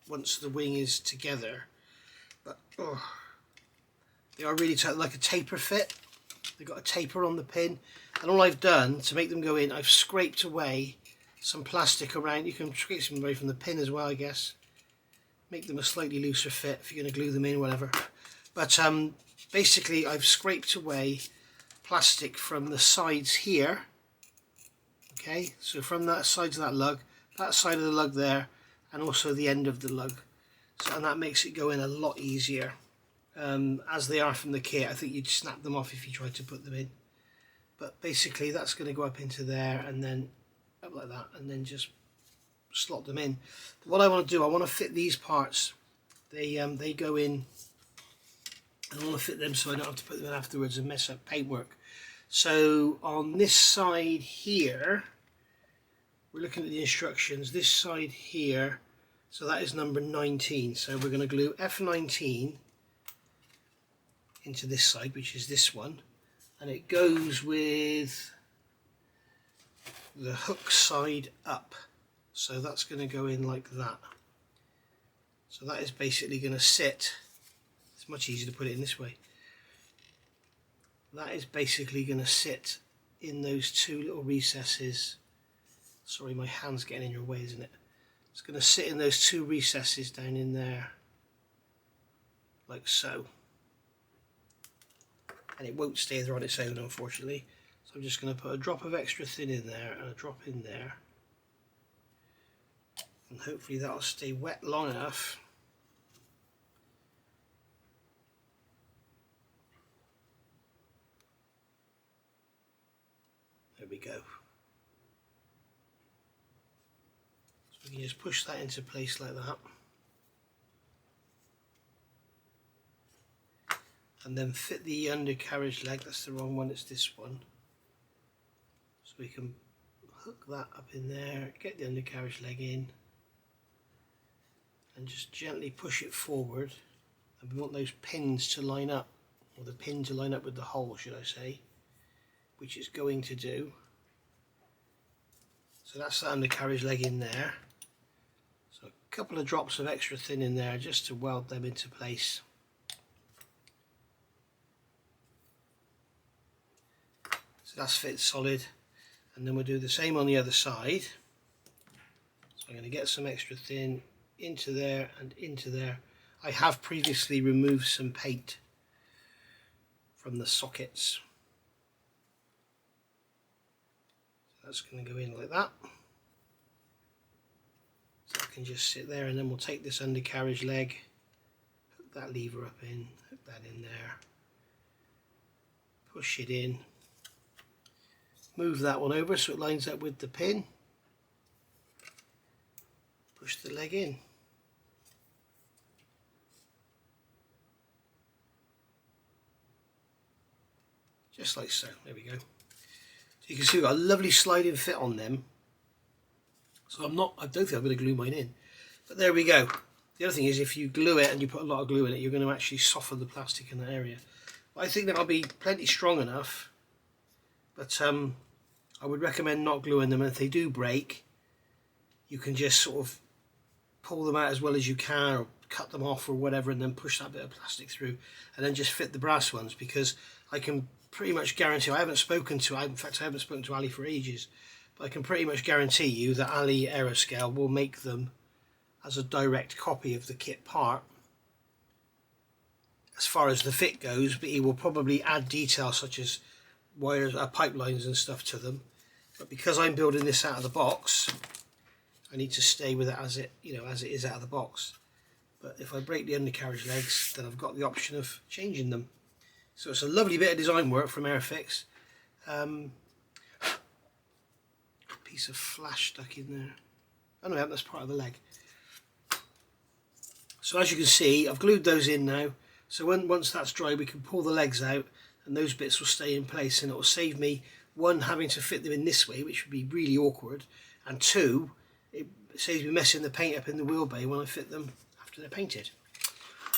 once the wing is together, but they are really tight, like a taper fit. They've got a taper on the pin, and all I've done to make them go in, I've scraped away some plastic around. You can scrape some away from the pin as well, I guess. Make them a slightly looser fit if you're going to glue them in, whatever. But basically I've scraped away plastic from the sides here. Okay, so from that side of that lug, that side of the lug there, and also the end of the lug. So, and that makes it go in a lot easier. As they are from the kit, I think you'd snap them off if you tried to put them in. But basically that's going to go up into there and then up like that, and then just slot them in. But what I want to do, I want to fit these parts. They go in, and I want to fit them so I don't have to put them in afterwards and mess up paintwork. So on this side here, we're looking at the instructions. This side here, so that is number 19. So we're going to glue F19 into this side, which is this one, and it goes with the hook side up. So that's going to go in like that. So that is basically going to sit, it's much easier to put it in this way. That is basically going to sit in those two little recesses. Sorry, my hand's getting in your way, isn't it? It's going to sit in those two recesses down in there, like so. And it won't stay there on its own, unfortunately. So I'm just going to put a drop of extra thin in there and a drop in there. And hopefully that'll stay wet long enough. There we go. So we can just push that into place like that. And then fit the undercarriage leg. That's the wrong one, it's this one. So we can hook that up in there, get the undercarriage leg in, and just gently push it forward. And we want those pins to line up, or the pin to line up with the hole, should I say, which it's going to do. So that's the undercarriage leg in there. So a couple of drops of extra thin in there just to weld them into place. So that's fit solid, and then we'll do the same on the other side. So I'm going to get some extra thin into there and into there. I have previously removed some paint from the sockets. So that's going to go in like that. So I can just sit there, and then we'll take this undercarriage leg, hook that lever up in, hook that in there, push it in. Move that one over so it lines up with the pin. Push the leg in. Just like so. There we go. So you can see we've got a lovely sliding fit on them. So I don't think I'm going to glue mine in. But there we go. The other thing is, if you glue it and you put a lot of glue in it, you're going to actually soften the plastic in that area. But I think that'll be plenty strong enough. But I would recommend not gluing them, and if they do break, you can just sort of pull them out as well as you can, or cut them off or whatever, and then push that bit of plastic through, and then just fit the brass ones, because I can pretty much guarantee, in fact I haven't spoken to Ali for ages, but I can pretty much guarantee you that Ali Aeroscale will make them as a direct copy of the kit part as far as the fit goes, but he will probably add details such as wires, pipelines and stuff to them. But because I'm building this out of the box, I need to stay with it as it is out of the box. But if I break the undercarriage legs, then I've got the option of changing them. So it's a lovely bit of design work from Airfix. Piece of flash stuck in there. Oh no, that's part of the leg. So as you can see, I've glued those in now. So once that's dry, we can pull the legs out, and those bits will stay in place, and it will save me, one, having to fit them in this way, which would be really awkward, and two, it saves me messing the paint up in the wheel bay when I fit them after they're painted.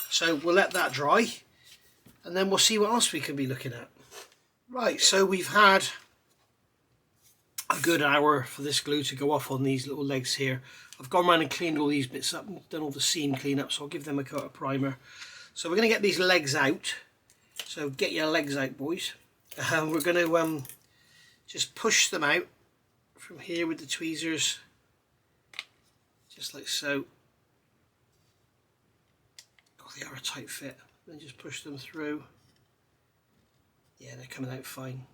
So we'll let that dry, and then we'll see what else we can be looking at. Right, so we've had a good hour for this glue to go off on these little legs here. I've gone around and cleaned all these bits up and done all the seam cleanup, so I'll give them a coat of primer. So we're going to get these legs out. So get your legs out, boys. We're going to just push them out from here with the tweezers, just like so. Oh, they are a tight fit. Then just push them through. Yeah, they're coming out fine.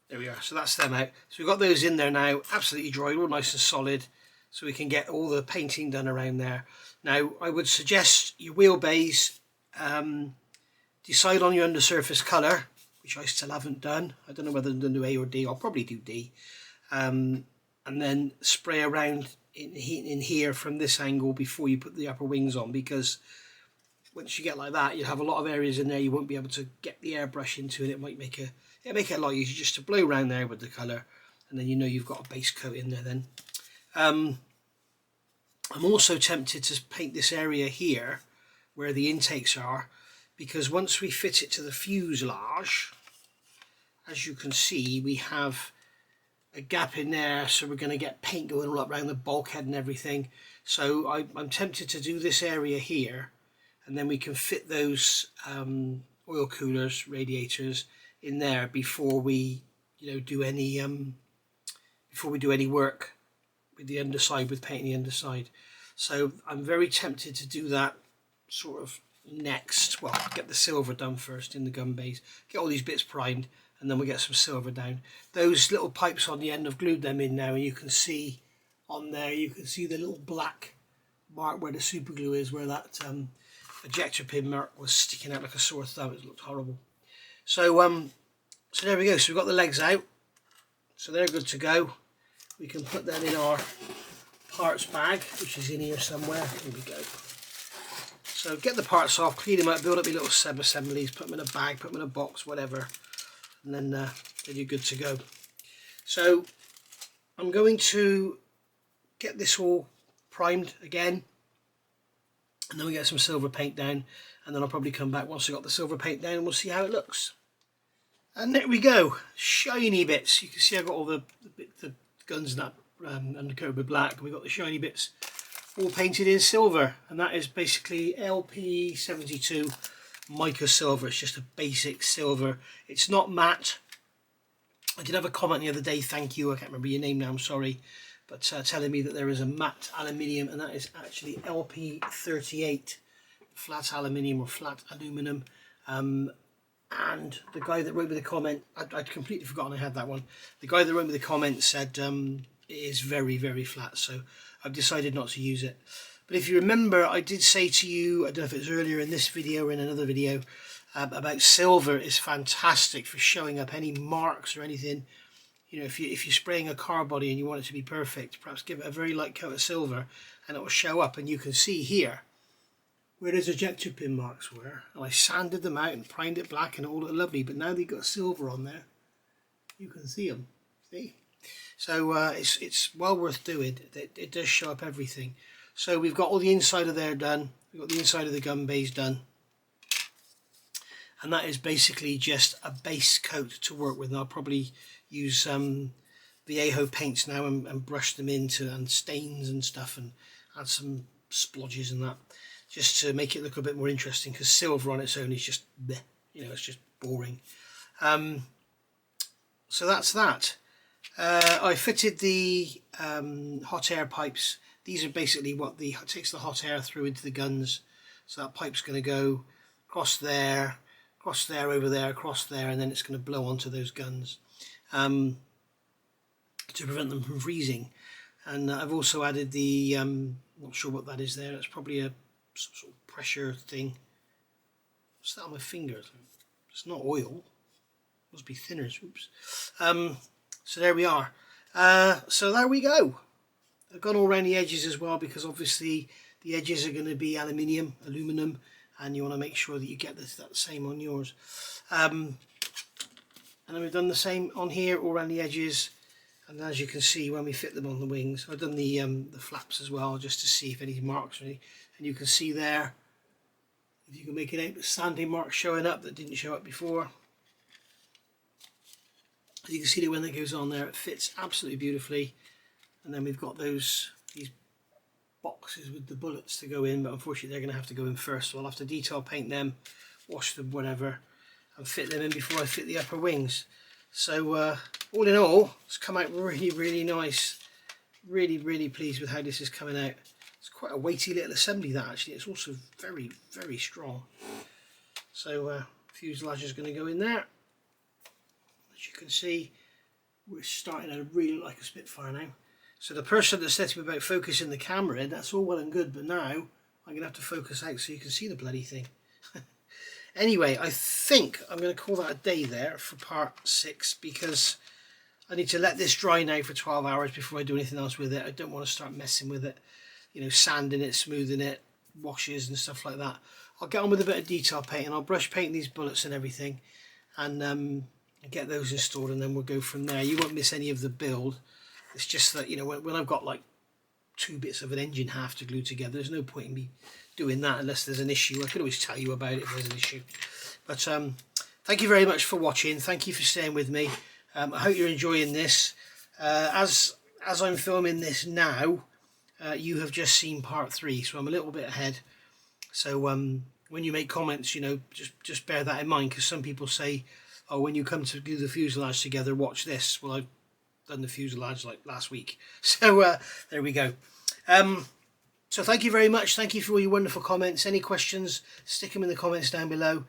There we are. So that's them out. So we've got those in there now, absolutely dried, all nice and solid, so we can get all the painting done around there. Now, I would suggest your wheelbase, decide on your undersurface colour, which I still haven't done. I don't know whether I'm going to do A or D. I'll probably do D. And then spray around in here from this angle before you put the upper wings on, because once you get like that, you have a lot of areas in there you won't be able to get the airbrush into, and it might make it a lot easier just to blow around there with the colour, and then you know you've got a base coat in there then. I'm also tempted to paint this area here where the intakes are, because once we fit it to the fuselage, as you can see, we have a gap in there, so we're going to get paint going all up around the bulkhead and everything. So I'm tempted to do this area here, and then we can fit those oil coolers, radiators in there before we do any work with the underside, with painting the underside. So I'm very tempted to do that sort of next. Well, get the silver done first in the gun base, get all these bits primed, and then we'll get some silver down. Those little pipes on the end, I've glued them in now, and you can see on there, you can see the little black mark where the super glue is, where that ejector pin mark was sticking out like a sore thumb. It looked horrible. So so there we go. So we've got the legs out, so they're good to go. We can put them in our parts bag, which is in here somewhere. Here we go. So get the parts off, clean them up, build up your little sub-assemblies, put them in a bag, put them in a box, whatever, and then then you're good to go. So I'm going to get this all primed again, and then we get some silver paint down, and then I'll probably come back once I got the silver paint down and we'll see how it looks. And there we go, shiny bits. You can see I've got all the guns and that undercoated with black, and we've got the shiny bits all painted in silver, and that is basically LP72 mica silver. It's just a basic silver. It's not matte. I did have a comment the other day, thank you, I can't remember your name now, I'm sorry, but telling me that there is a matte aluminium, and that is actually LP38 flat aluminium or flat aluminum. And the guy that wrote me the comment, I'd completely forgotten I had that one. The guy that wrote me the comment said it is very, very flat, so I've decided not to use it. But if you remember, I did say to you, I don't know if it was earlier in this video or in another video, about silver is fantastic for showing up any marks or anything. You know, if you're spraying a car body and you want it to be perfect, perhaps give it a very light coat of silver and it will show up. And you can see here where those ejector pin marks were, and I sanded them out and primed it black and it all looked lovely, but now they've got silver on there, you can see them, see? So it's well worth doing. It does show up everything. So we've got all the inside of there done, we've got the inside of the gun bays done, and that is basically just a base coat to work with. And I'll probably use Viejo paints now and brush them into and stains and stuff, and add some splodges and that, just to make it look a bit more interesting, because silver on its own is just bleh, you know, it's just boring. So that's that. I fitted the hot air pipes. These are basically what takes the hot air through into the guns. So that pipe's going to go across there, over there, across there, and then it's going to blow onto those guns to prevent them from freezing. And I've also added the, not sure what that is there, it's probably some sort of pressure thing. What's that on my finger? It's not oil, it must be thinners. Oops. So there we are. So there we go. I've gone all around the edges as well, because obviously the edges are going to be aluminum, and you want to make sure that you get that same on yours. And then we've done the same on here, all around the edges. And as you can see, when we fit them on the wings, I've done the flaps as well, just to see if any marks or any. And you can see there, if you can make it out, the sanding marks showing up that didn't show up before. You can see that when that goes on there, it fits absolutely beautifully. And then we've got these boxes with the bullets to go in, but unfortunately they're going to have to go in first, so I'll have to detail paint them, wash them, whatever, and fit them in before I fit the upper wings. So all in all, it's come out really, really nice. Really, really pleased with how this is coming out. It's quite a weighty little assembly, that actually. It's also very, very strong. So fuselage is going to go in there. As you can see, we're starting to really look like a Spitfire now. So the person that said to me about focusing the camera in, that's all well and good, but now I'm going to have to focus out so you can see the bloody thing. Anyway, I think I'm going to call that a day there for part 6, because I need to let this dry now for 12 hours before I do anything else with it. I don't want to start messing with it, you know, sanding it, smoothing it, washes and stuff like that. I'll get on with a bit of detail paint, and I'll brush paint these bullets and everything, and get those installed, and then we'll go from there. You won't miss any of the build. It's just that, you know, when I've got like 2 bits of an engine half to glue together, there's no point in me doing that unless there's an issue. I can always tell you about it if there's an issue. But thank you very much for watching. Thank you for staying with me. I hope you're enjoying this. As I'm filming this now, you have just seen part 3, so I'm a little bit ahead. So when you make comments, you know, just bear that in mind, because some people say, oh, when you come to do the fuselage together, watch this. Well, I've done the fuselage like last week. So there we go. So thank you very much. Thank you for all your wonderful comments. Any questions, stick them in the comments down below,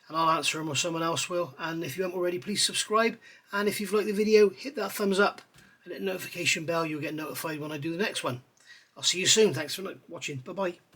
and I'll answer them, or someone else will. And if you haven't already, please subscribe. And if you've liked the video, hit that thumbs up and hit the notification bell. You'll get notified when I do the next one. I'll see you soon. Thanks for watching. Bye-bye.